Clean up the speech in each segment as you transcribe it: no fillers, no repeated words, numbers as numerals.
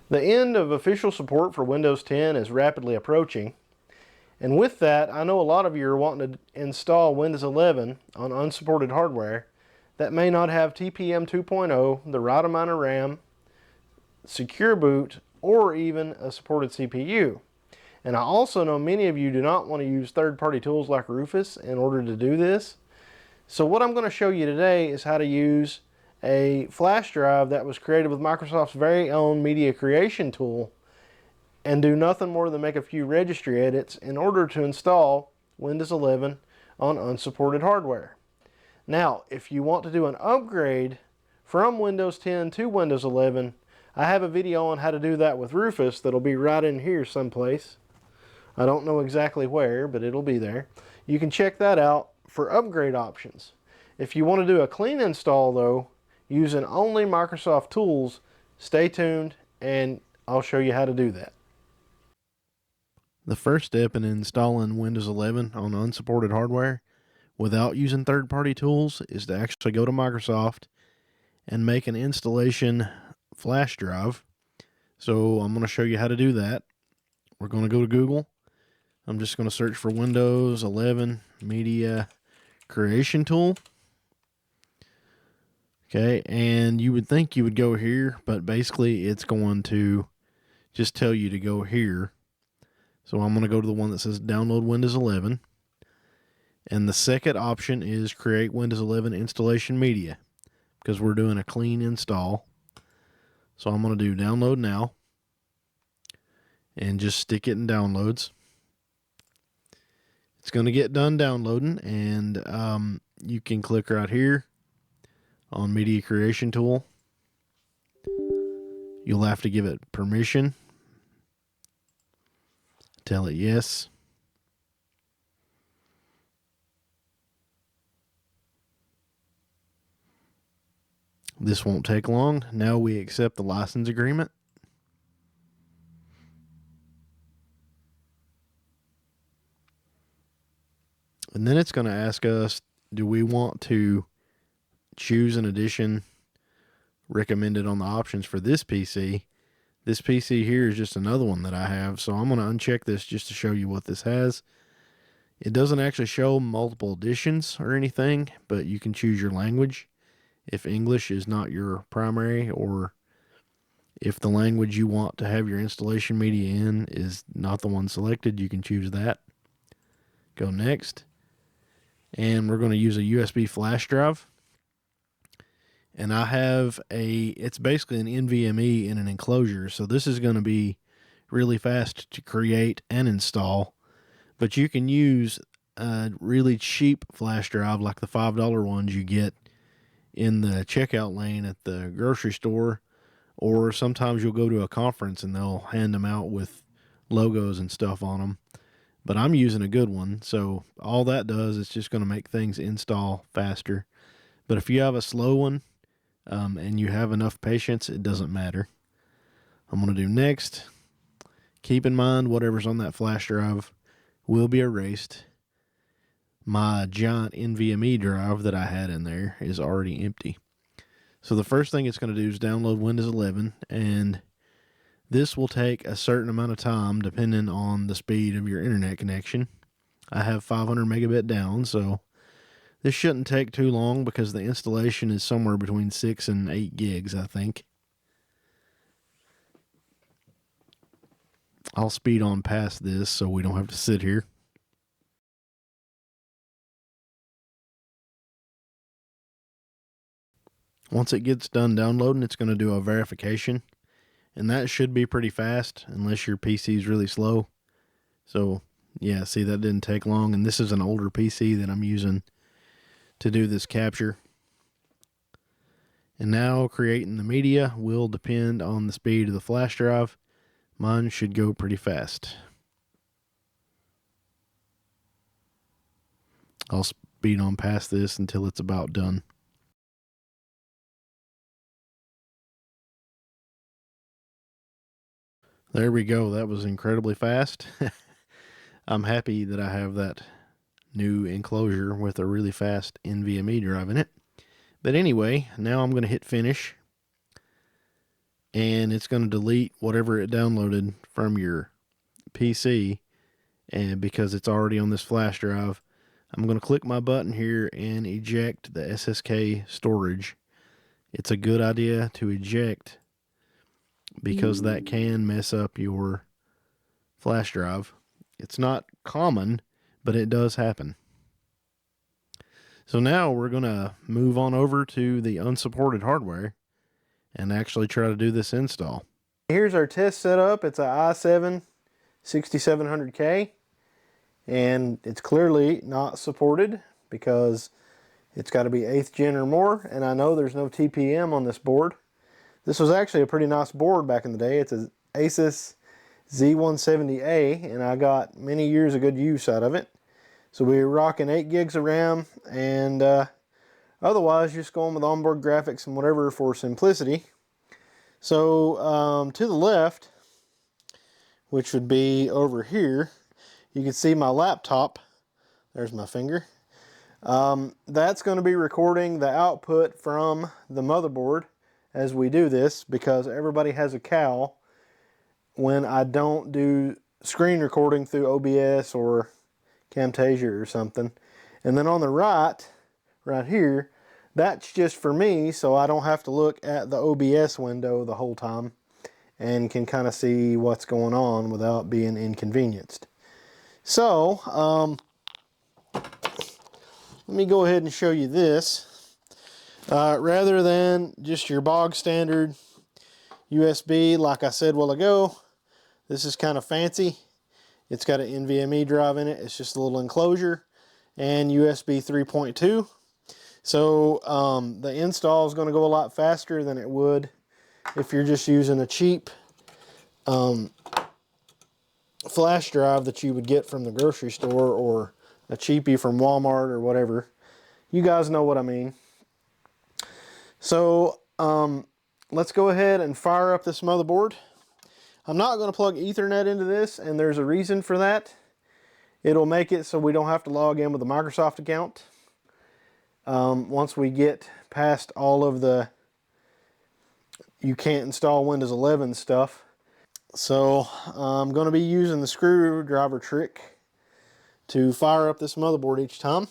The end of official support for Windows 10 is rapidly approaching, and with that, I know a lot of you are wanting to install Windows 11 on unsupported hardware that may not have TPM 2.0, the right amount of RAM, secure boot, or even a supported CPU. And I also know many of you do not want to use third-party tools like Rufus in order to do this. So what I'm going to show you today is how to use a flash drive that was created with Microsoft's very own media creation tool and do nothing more than make a few registry edits in order to install Windows 11 on unsupported hardware. Now, if you want to do an upgrade from Windows 10 to Windows 11, I have a video on how to do that with Rufus that'll be right in here someplace. I don't know exactly where, but it'll be there. You can check that out for upgrade options. If you want to do a clean install though, using only Microsoft tools, stay tuned and I'll show you how to do that. The first step in installing Windows 11 on unsupported hardware without using third-party tools is to actually go to Microsoft and make an installation flash drive. So I'm going to show you how to do that. We're going to go to Google. I'm just going to search for Windows 11 Media Creation Tool. Okay, and you would think you would go here, but basically it's going to just tell you to go here. So I'm going to go to the one that says Download Windows 11. And the second option is Create Windows 11 Installation Media, because we're doing a clean install. So I'm going to do Download Now and just stick it in Downloads. It's going to get done downloading, and you can click right here on Media Creation Tool. You'll have to give it permission. Tell it yes. This won't take long. Now we accept the license agreement. And then it's going to ask us, do we want to choose an edition recommended on the options for this PC? This PC here is just another one that I have, so I'm going to uncheck this just to show you what this has. It doesn't actually show multiple editions or anything, but you can choose your language. If English is not your primary, or if the language you want to have your installation media in is not the one selected, you can choose that. Go next. And we're going to use a USB flash drive. And I have it's basically an NVMe in an enclosure. So this is going to be really fast to create and install. But you can use a really cheap flash drive like the $5 ones you get in the checkout lane at the grocery store. Or sometimes you'll go to a conference and they'll hand them out with logos and stuff on them. But I'm using a good one, so all that does is just going to make things install faster. But if you have a slow one and you have enough patience, it doesn't matter. I'm going to do next. Keep in mind, whatever's on that flash drive will be erased. My giant NVMe drive that I had in there is already empty. So the first thing it's going to do is download Windows 11, and this will take a certain amount of time depending on the speed of your internet connection. I have 500 megabit down, so this shouldn't take too long because the installation is somewhere between 6 and 8 gigs, I think. I'll speed on past this so we don't have to sit here. Once it gets done downloading, it's going to do a verification. And that should be pretty fast unless your PC is really slow. So, yeah, see, that didn't take long. And this is an older PC that I'm using to do this capture. And now creating the media will depend on the speed of the flash drive. Mine should go pretty fast. I'll speed on past this until it's about done. There we go. That was incredibly fast. I'm happy that I have that new enclosure with a really fast NVMe drive in it. But anyway, now I'm going to hit finish. and it's going to delete whatever it downloaded from your PC, and because it's already on this flash drive, I'm going to click my button here and eject the SSK storage. It's a good idea to eject because that can mess up your flash drive. It's not common, but it does happen. So now we're going to move on over to the unsupported hardware and actually try to do this install. Here's our test setup. It's a i7 6700K, and it's clearly not supported because it's got to be 8th gen or more, and I know there's no TPM on this board. This was actually a pretty nice board back in the day. It's an Asus Z170A, and I got many years of good use out of it. So we were rocking 8 gigs of RAM, and otherwise just going with onboard graphics and whatever for simplicity. So to the left, which would be over here, you can see my laptop. There's my finger. That's going to be recording the output from the motherboard as we do this, because everybody has a cow when I don't do screen recording through OBS or Camtasia or something. And then on the right here, that's just for me, so I don't have to look at the OBS window the whole time and can kind of see what's going on without being inconvenienced. So let me go ahead and show you this. Rather than just your bog standard USB, like I said a while ago, this is kind of fancy. It's got an NVMe drive in it. It's just a little enclosure, and USB 3.2. So the install is going to go a lot faster than it would if you're just using a cheap flash drive that you would get from the grocery store, or a cheapie from Walmart or whatever. You guys know what I mean. So let's go ahead and fire up this motherboard. I'm not going to plug Ethernet into this, and there's a reason for that. It'll make it so we don't have to log in with a Microsoft account. Once we get past all of the you can't install Windows 11 stuff. So I'm going to be using the screwdriver trick to fire up this motherboard each time.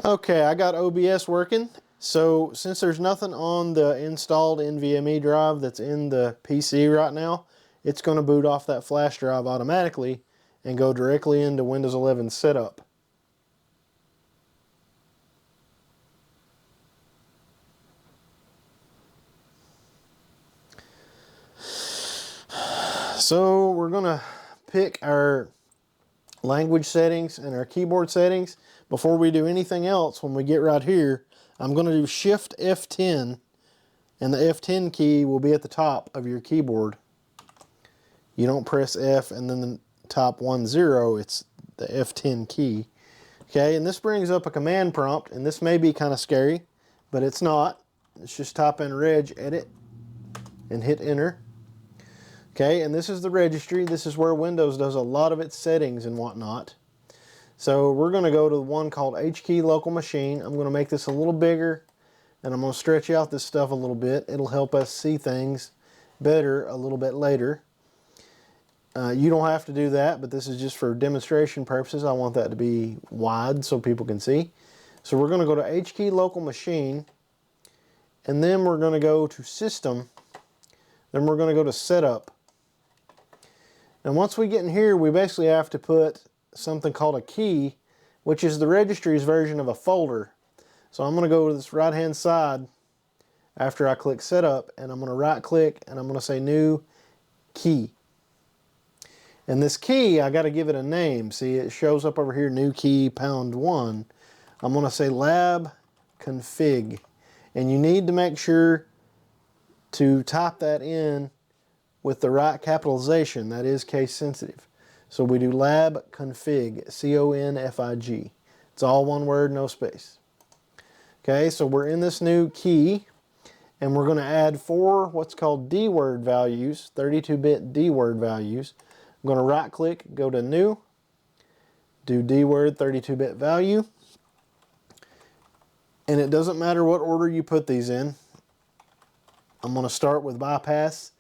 Okay, I got OBS working. So since there's nothing on the installed NVMe drive that's in the PC right now, it's going to boot off that flash drive automatically and go directly into Windows 11 setup. So we're going to pick our language settings and our keyboard settings. Before we do anything else, when we get right here, I'm going to do Shift F10, and the F10 key will be at the top of your keyboard. You don't press F and then the top 10, it's the F10 key. Okay, and this brings up a command prompt, and this may be kind of scary, but it's not. It's just type in reg edit and hit enter. Okay, and this is the registry. This is where Windows does a lot of its settings and whatnot. So we're going to go to the one called HKey Local Machine. I'm going to make this a little bigger, and I'm going to stretch out this stuff a little bit. It'll help us see things better a little bit later. You don't have to do that, but this is just for demonstration purposes. I want that to be wide so people can see. So we're going to go to HKey Local Machine, and then we're going to go to System. Then we're going to go to Setup. And once we get in here, we basically have to put something called a key, which is the registry's version of a folder. So I'm going to go to this right hand side after I click Setup, and I'm going to right click and I'm going to say New Key. And this key, I got to give it a name. See, it shows up over here, New Key #1. I'm going to say Lab Config. And you need to make sure to type that in with the right capitalization. That is case sensitive. So we do lab config, C-O-N-F-I-G. It's all one word, no space. Okay, so we're in this new key, and we're going to add 4 what's called D-word values, 32-bit D-word values. I'm going to right click, go to New, do D-word 32-bit value. And it doesn't matter what order you put these in. I'm going to start with bypass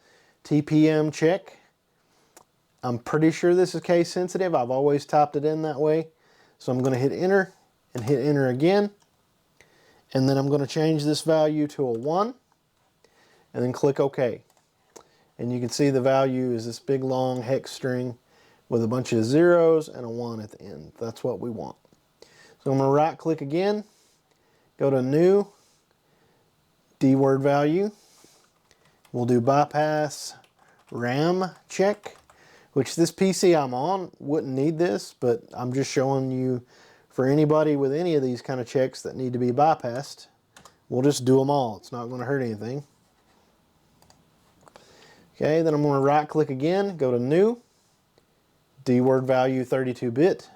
TPM check. I'm pretty sure this is case sensitive. I've always typed it in that way. So I'm going to hit enter and hit enter again. And then I'm going to change this value to a 1 and then click OK. And you can see the value is this big long hex string with a bunch of zeros and a 1 at the end. That's what we want. So I'm going to right click again, go to new, D-word value. We'll do bypass RAM check, which this PC I'm on wouldn't need this, but I'm just showing you for anybody with any of these kind of checks that need to be bypassed. We'll just do them all. It's not going to hurt anything. Okay, then I'm going to right click again, go to new, D-word value 32-bit,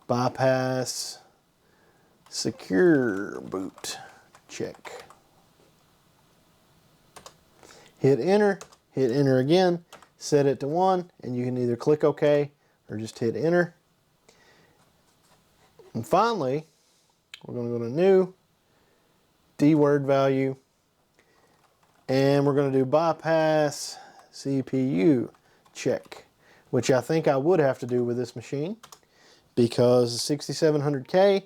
bypass secure boot check. Hit enter again, set it to 1, and you can either click OK or just hit enter. And finally, we're going to go to new, D-word value, and we're going to do bypass CPU check, which I think I would have to do with this machine because 6700K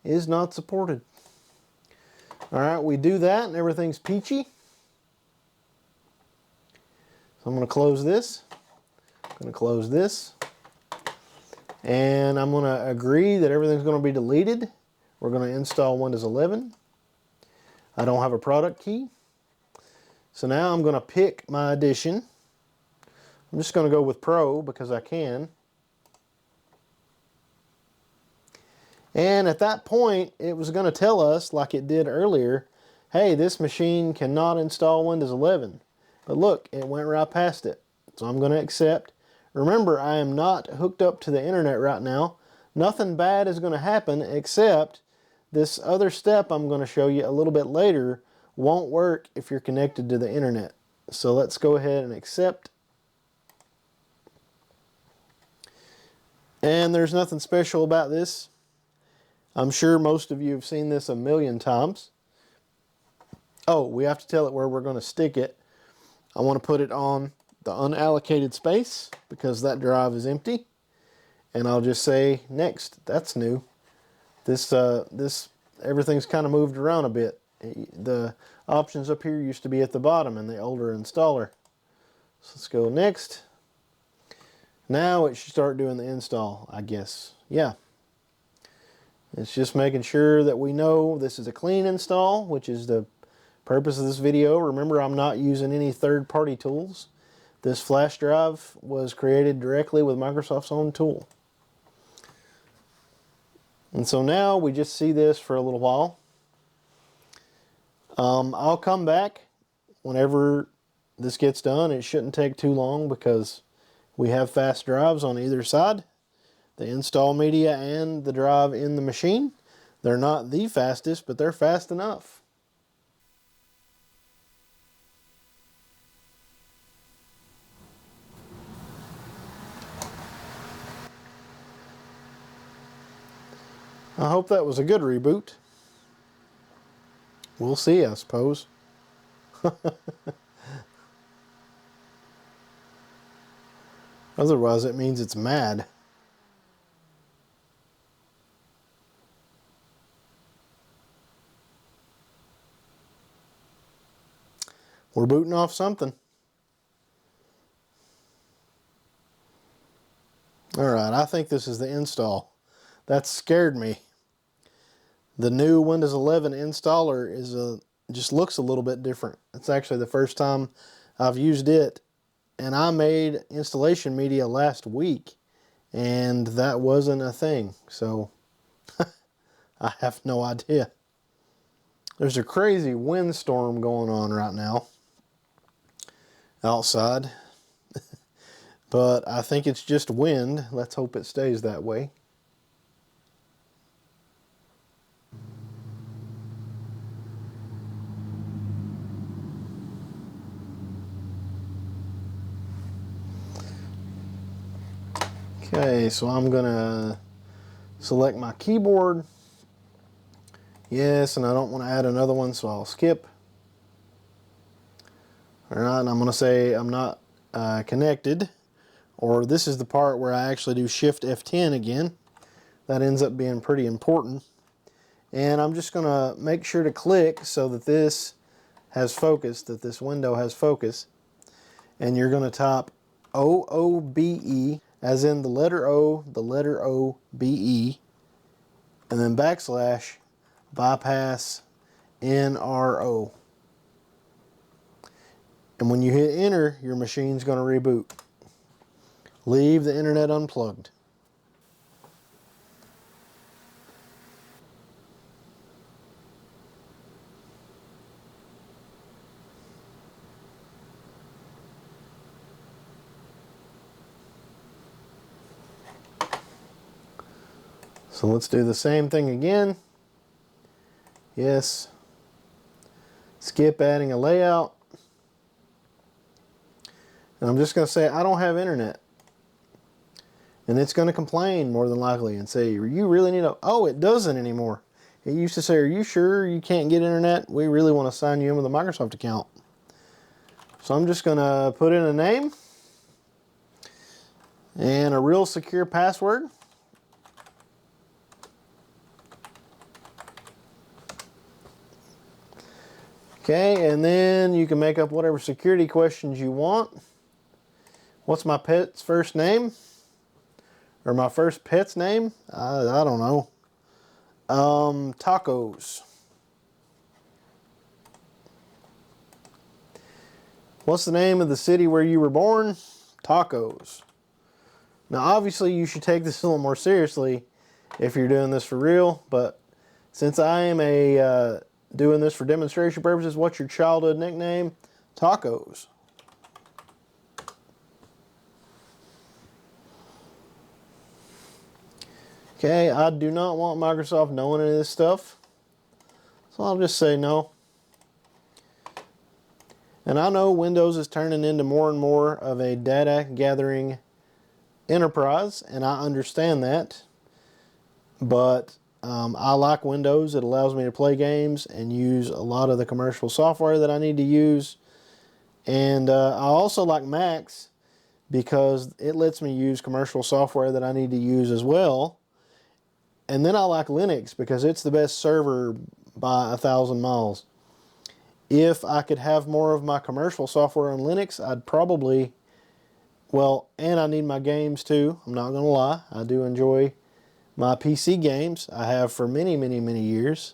is not supported. All right, we do that and everything's peachy. So I'm going to close this. I'm going to close this. And I'm going to agree that everything's going to be deleted. We're going to install Windows 11. I don't have a product key. So now I'm going to pick my edition. I'm just going to go with Pro because I can. And at that point, it was going to tell us, like it did earlier, hey, this machine cannot install Windows 11. But look, it went right past it. So I'm going to accept. Remember, I am not hooked up to the internet right now. Nothing bad is going to happen except this other step I'm going to show you a little bit later won't work if you're connected to the internet. So let's go ahead and accept. And there's nothing special about this. I'm sure most of you have seen this a million times. Oh, we have to tell it where we're going to stick it. I want to put it on the unallocated space because that drive is empty. And I'll just say next. That's new. This everything's kind of moved around a bit. The options up here used to be at the bottom in the older installer. So let's go next. Now it should start doing the install, I guess. Yeah. It's just making sure that we know this is a clean install, which is the purpose of this video. Remember, I'm not using any third-party tools. This flash drive was created directly with Microsoft's own tool. And so now we just see this for a little while. I'll come back whenever this gets done. It shouldn't take too long because we have fast drives on either side. The install media and the drive in the machine. They're not the fastest, but they're fast enough. I hope that was a good reboot. We'll see, I suppose. Otherwise, it means it's mad. We're booting off something. Alright, I think this is the install. That scared me. The new Windows 11 installer is just looks a little bit different. It's actually the first time I've used it. And I made installation media last week. And that wasn't a thing. So, I have no idea. There's a crazy windstorm going on right now outside. But I think it's just wind. Let's hope it stays that way. Okay, so I'm gonna select my keyboard. Yes, and I don't want to add another one, so I'll skip. All right, and I'm going to say I'm not connected, or this is the part where I actually do Shift F10 again. That ends up being pretty important. And I'm just going to make sure to click so that this has focus, that this window has focus. And you're going to type OOBE, as in the letter O, BE, and then backslash bypass NRO. And when you hit enter, your machine's going to reboot. Leave the internet unplugged. So let's do the same thing again. Yes. Skip adding a layout. And I'm just going to say I don't have internet. And it's going to complain more than likely and say, you really need a... Oh, it doesn't anymore. It used to say, are you sure you can't get internet? We really want to sign you in with a Microsoft account. So I'm just going to put in a name and a real secure password. Okay, and then you can make up whatever security questions you want. What's my pet's first name? Or my first pet's name? I don't know. Tacos. What's the name of the city where you were born? Tacos. Now obviously you should take this a little more seriously if you're doing this for real, but since I am doing this for demonstration purposes, what's your childhood nickname? Tacos. Okay, I do not want Microsoft knowing any of this stuff, so I'll just say no. And I know Windows is turning into more and more of a data gathering enterprise, and I understand that, but I like Windows. It allows me to play games and use a lot of the commercial software that I need to use. And I also like Macs because it lets me use commercial software that I need to use as well. And then I like Linux because it's the best server by 1,000 miles. If I could have more of my commercial software on Linux, I'd probably, well, and I need my games too. I'm not going to lie. I do enjoy my PC games. I have for many, many, many years.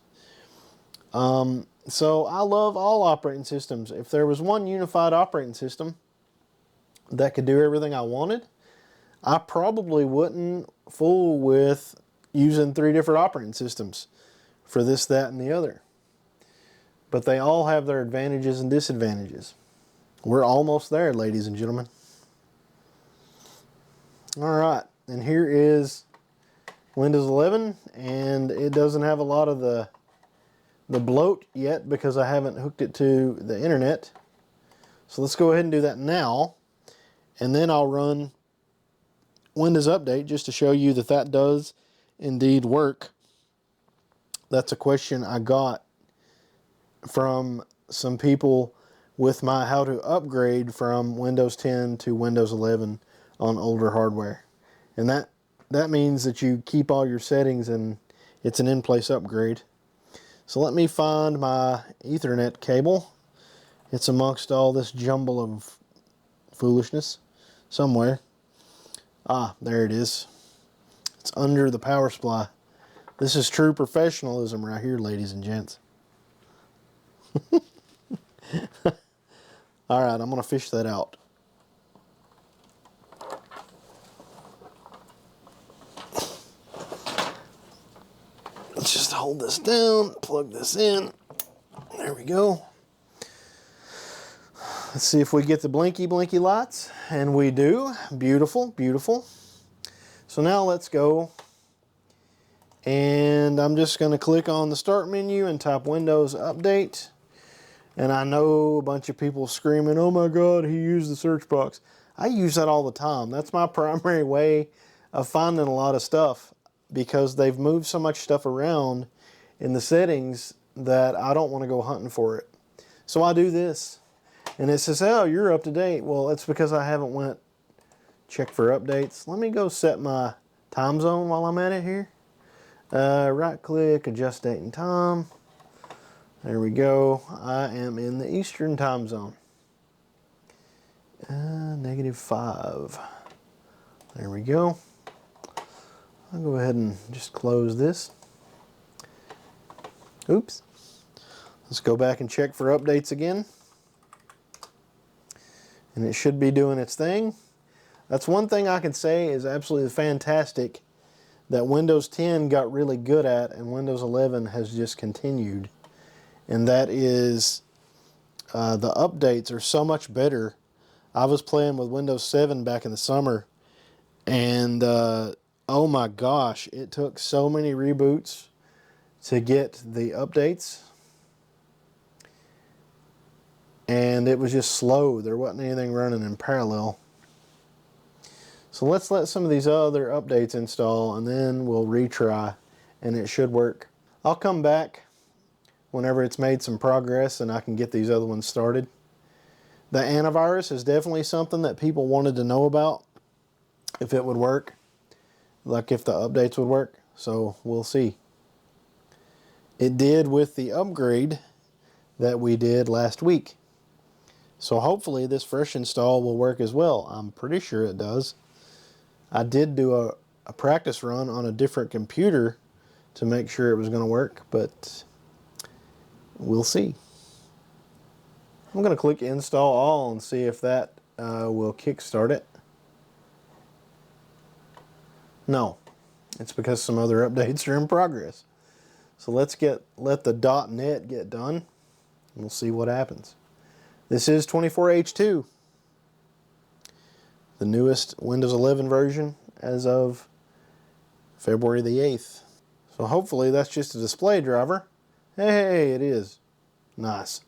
So I love all operating systems. If there was one unified operating system that could do everything I wanted, I probably wouldn't fool with using 3 different operating systems for this, that, and the other. But they all have their advantages and disadvantages. We're almost there, ladies and gentlemen. All right, and here is Windows 11, and it doesn't have a lot of the bloat yet because I haven't hooked it to the internet. So let's go ahead and do that now, and then I'll run Windows Update just to show you that that does indeed work. That's a question I got from some people with my how to upgrade from Windows 10 to Windows 11 on older hardware. And that means that you keep all your settings and it's an in-place upgrade. So let me find my Ethernet cable. It's amongst all this jumble of foolishness somewhere. Ah, there it is. It's under the power supply. This is true professionalism right here, ladies and gents. All right, I'm going to fish that out. Let's just hold this down, plug this in. There we go. Let's see if we get the blinky lights. And we do. Beautiful, beautiful. So now let's go. And I'm just going to click on the start menu and type Windows Update. And I know a bunch of people screaming, oh my God, he used the search box. I use that all the time. That's my primary way of finding a lot of stuff because they've moved so much stuff around in the settings that I don't want to go hunting for it. So I do this. And it says, oh, you're up to date. Well, it's because I haven't went check for updates. Let me go set my time zone while I'm at it here. Right click, adjust date and time. There we go. I am in the Eastern time zone. -5. There we go. I'll go ahead and just close this. Oops. Let's go back and check for updates again. And it should be doing its thing. That's one thing I can say is absolutely fantastic that Windows 10 got really good at and Windows 11 has just continued. And that is the updates are so much better. I was playing with Windows 7 back in the summer, and oh my gosh, it took so many reboots to get the updates. And it was just slow. There wasn't anything running in parallel. So let's let some of these other updates install and then we'll retry and it should work. I'll come back whenever it's made some progress and I can get these other ones started. The antivirus is definitely something that people wanted to know about, if it would work, like if the updates would work. So we'll see. It did with the upgrade that we did last week. So hopefully this fresh install will work as well. I'm pretty sure it does. I did do a practice run on a different computer to make sure it was going to work, but we'll see. I'm going to click install all and see if that will kickstart it. No, it's because some other updates are in progress. So let's let the .NET get done and we'll see what happens. This is 24H2, the newest Windows 11 version as of February the 8th. So hopefully that's just a display driver. Hey, it is. Nice.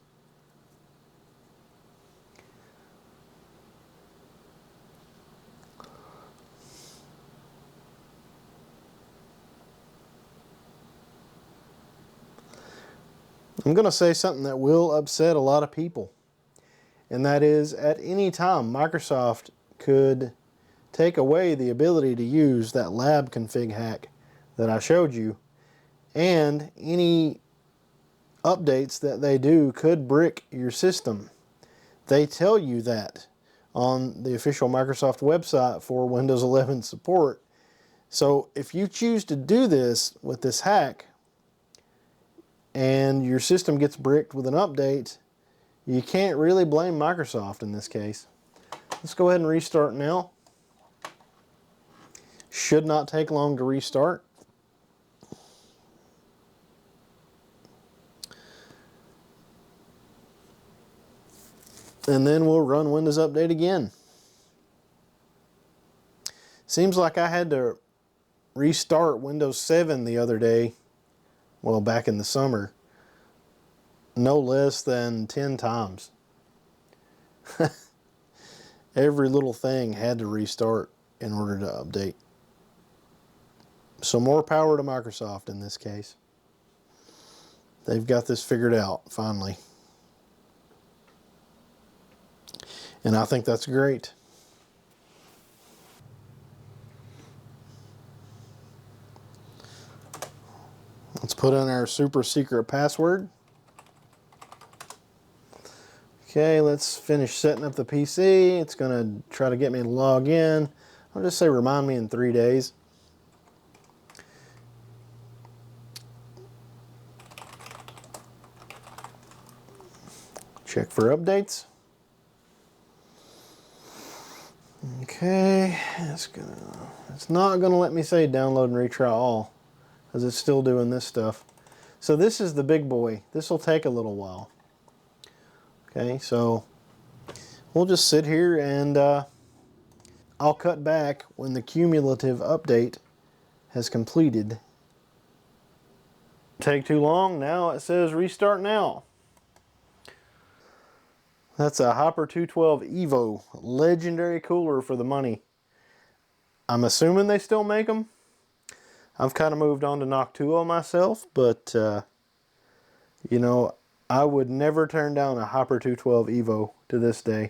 I'm going to say something that will upset a lot of people. And that is, at any time, Microsoft could take away the ability to use that lab config hack that I showed you. And any updates that they do could brick your system. They tell you that on the official Microsoft website for Windows 11 support. So if you choose to do this with this hack and your system gets bricked with an update, you can't really blame Microsoft in this case. Let's go ahead and restart now. Should not take long to restart. And then we'll run Windows Update again. Seems like I had to restart Windows 7 the other day, well, back in the summer, no less than 10 times. Every little thing had to restart in order to update. So more power to Microsoft in this case. They've got this figured out, finally. And I think that's great. Let's put in our super secret password. Okay, let's finish setting up the PC. It's going to try to get me to log in. I'll just say remind me in 3 days. Check for updates. Okay, it's not gonna let me say download and retry all, because it's still doing this stuff. So this is the big boy. This will take a little while. Okay, so we'll just sit here and I'll cut back when the cumulative update has completed. Take too long. Now it says restart now. That's a Hopper 212 Evo, legendary cooler for the money. I'm assuming they still make them. I've kind of moved on to Noctua myself, but you know, I would never turn down a Hopper 212 Evo to this day.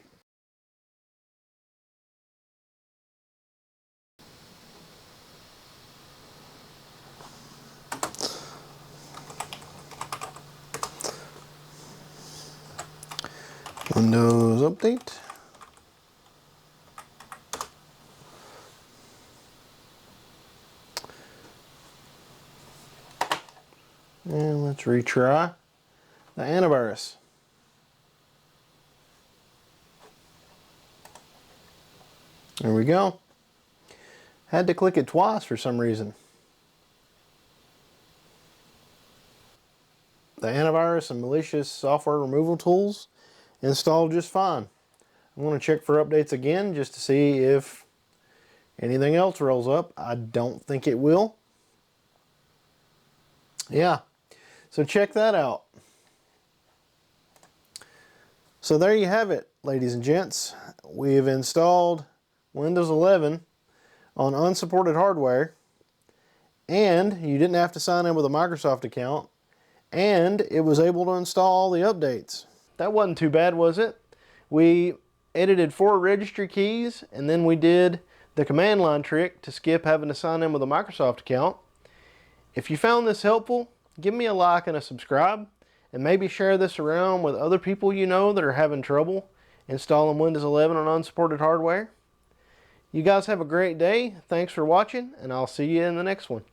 Windows update. And let's retry the antivirus. There we go. Had to click it twice for some reason. The antivirus and malicious software removal tools installed just fine. I'm going to check for updates again just to see if anything else rolls up. I don't think it will. Yeah, so check that out. So there you have it, ladies and gents. We've installed Windows 11 on unsupported hardware, and you didn't have to sign in with a Microsoft account, and it was able to install all the updates. That wasn't too bad, was it? We edited 4 registry keys, and then we did the command line trick to skip having to sign in with a Microsoft account. If you found this helpful, give me a like and a subscribe, and maybe share this around with other people you know that are having trouble installing Windows 11 on unsupported hardware. You guys have a great day. Thanks for watching, and I'll see you in the next one.